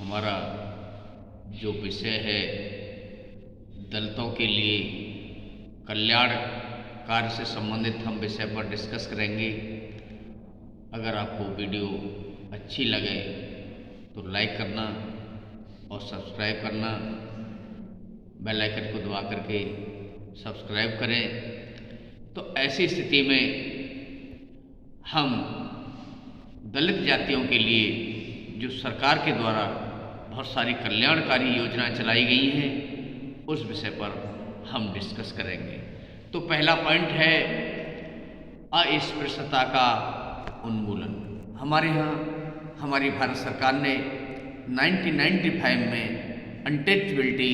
हमारा जो विषय है दलितों के लिए कल्याण कार्य से संबंधित हम विषय पर डिस्कस करेंगे। अगर आपको वीडियो अच्छी लगे तो लाइक करना और सब्सक्राइब करना, बेल आइकन को दबा करके सब्सक्राइब करें। तो ऐसी स्थिति में हम दलित जातियों के लिए जो सरकार के द्वारा बहुत सारी कल्याणकारी योजनाएं चलाई गई हैं उस विषय पर हम डिस्कस करेंगे। तो पहला पॉइंट है अस्पृश्यता का उन्मूलन। हमारे यहाँ हमारी भारत सरकार ने 1995 में अनटचबिलिटी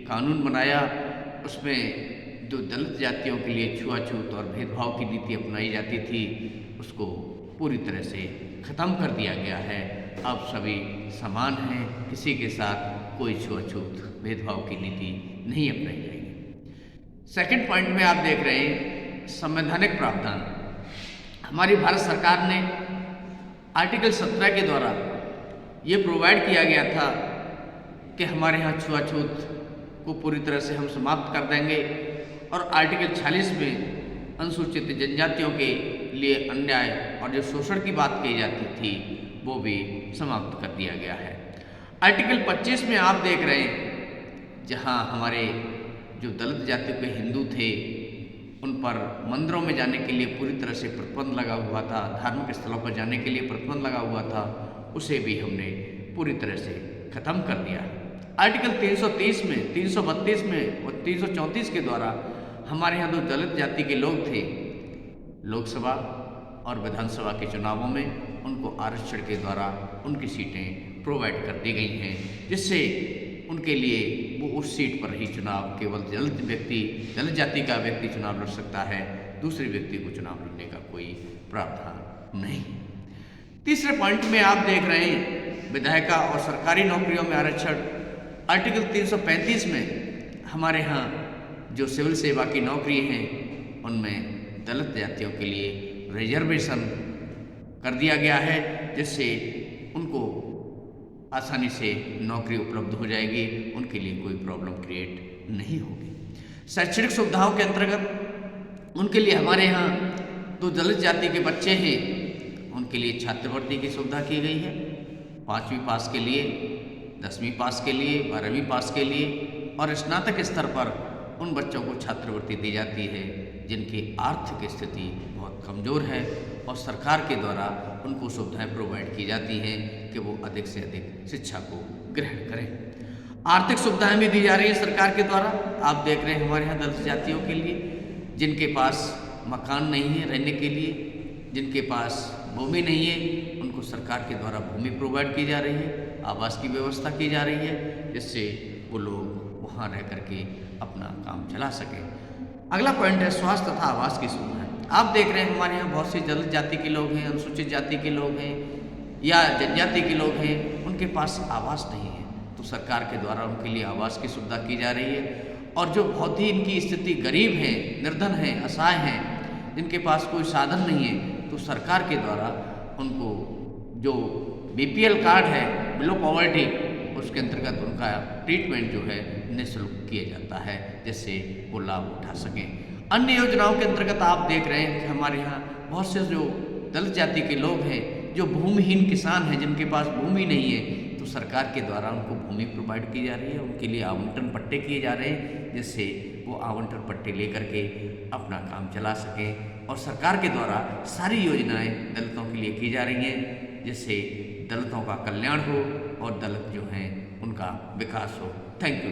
कानून बनाया। उसमें जो दलित जातियों के लिए छुआछूत और भेदभाव की नीति अपनाई जाती थी उसको पूरी तरह से ख़त्म कर दिया गया है। अब सभी समान हैं, किसी के साथ कोई छुआछूत भेदभाव की नीति नहीं अपनाई जाएगी। सेकंड पॉइंट में आप देख रहे हैं संवैधानिक प्रावधान। हमारी भारत सरकार ने आर्टिकल 17 के द्वारा ये प्रोवाइड किया गया था कि हमारे यहाँ छुआछूत को पूरी तरह से हम समाप्त कर देंगे और आर्टिकल 46 में अनुसूचित जनजातियों के लिए अन्याय और जो शोषण की बात की जाती थी वो भी समाप्त कर दिया गया है। आर्टिकल 25 में आप देख रहे हैं जहां हमारे जो दलित जाति के हिंदू थे उन पर मंदिरों में जाने के लिए पूरी तरह से प्रतिबंध लगा हुआ था, धार्मिक स्थलों पर जाने के लिए प्रतिबंध लगा हुआ था, उसे भी हमने पूरी तरह से ख़त्म कर दिया। आर्टिकल 330 में, 332 में और 334 के द्वारा हमारे यहाँ जो दलित जाति के लोग थे लोकसभा और विधानसभा के चुनावों में उनको आरक्षण के द्वारा उनकी सीटें प्रोवाइड कर दी गई हैं, जिससे उनके लिए वो उस सीट पर ही चुनाव केवल दलित जाति का व्यक्ति चुनाव लड़ सकता है, दूसरे व्यक्ति को चुनाव लड़ने का कोई प्रावधान नहीं। तीसरे पॉइंट में आप देख रहे हैं विधायिका और सरकारी नौकरियों में आरक्षण। आर्टिकल 335 में हमारे यहाँ जो सिविल सेवा की नौकरी हैं उनमें दलित जातियों के लिए रिजर्वेशन कर दिया गया है, जिससे उनको आसानी से नौकरी उपलब्ध हो जाएगी, उनके लिए कोई प्रॉब्लम क्रिएट नहीं होगी। शैक्षणिक सुविधाओं के अंतर्गत उनके लिए हमारे यहाँ जो दलित जाति के बच्चे हैं उनके लिए छात्रवृत्ति की सुविधा की गई है। 5वीं पास के लिए, 10वीं पास के लिए, 12वीं पास के लिए और स्नातक स्तर पर उन बच्चों को छात्रवृत्ति दी जाती है जिनकी आर्थिक स्थिति बहुत कमज़ोर है और सरकार के द्वारा उनको सुविधाएं प्रोवाइड की जाती हैं कि वो अधिक से अधिक शिक्षा को ग्रहण करें। आर्थिक सुविधाएं भी दी जा रही हैं सरकार के द्वारा। आप देख रहे हैं हमारे यहाँ दलित जातियों के लिए जिनके पास मकान नहीं है रहने के लिए, जिनके पास भूमि नहीं है, उनको सरकार के द्वारा भूमि प्रोवाइड की जा रही है, आवास की व्यवस्था की जा रही है, जिससे वो लोग वहाँ रह करके अपना काम चला सकें। अगला पॉइंट है स्वास्थ्य तथा आवास की सुविधाएं। आप देख रहे हैं हमारे यहाँ बहुत सी दलित जाति के लोग हैं, अनुसूचित जाति के लोग हैं या जनजाति के लोग हैं, उनके पास आवास नहीं है, तो सरकार के द्वारा उनके लिए आवास की सुविधा की जा रही है। और जो बहुत ही इनकी स्थिति गरीब है, निर्धन है, असहाय हैं, जिनके पास कोई साधन नहीं है, तो सरकार के द्वारा उनको जो BPL कार्ड है, बिलो पॉवर्टी, उसके अंतर्गत उनका ट्रीटमेंट जो है निःशुल्क किया जाता है, जिससे वो लाभ उठा सकें। अन्य योजनाओं के अंतर्गत आप देख रहे हैं कि हमारे यहाँ बहुत से जो दलित जाति के लोग हैं जो भूमिहीन किसान हैं, जिनके पास भूमि नहीं है, तो सरकार के द्वारा उनको भूमि प्रोवाइड की जा रही है, उनके लिए आवंटन पट्टे किए जा रहे हैं, जिससे वो आवंटन पट्टे लेकर के अपना काम चला सकें। और सरकार के द्वारा सारी योजनाएँ दलितों के लिए की जा रही हैं, जिससे दलितों का कल्याण हो और दलित जो हैं उनका विकास हो। Thank you.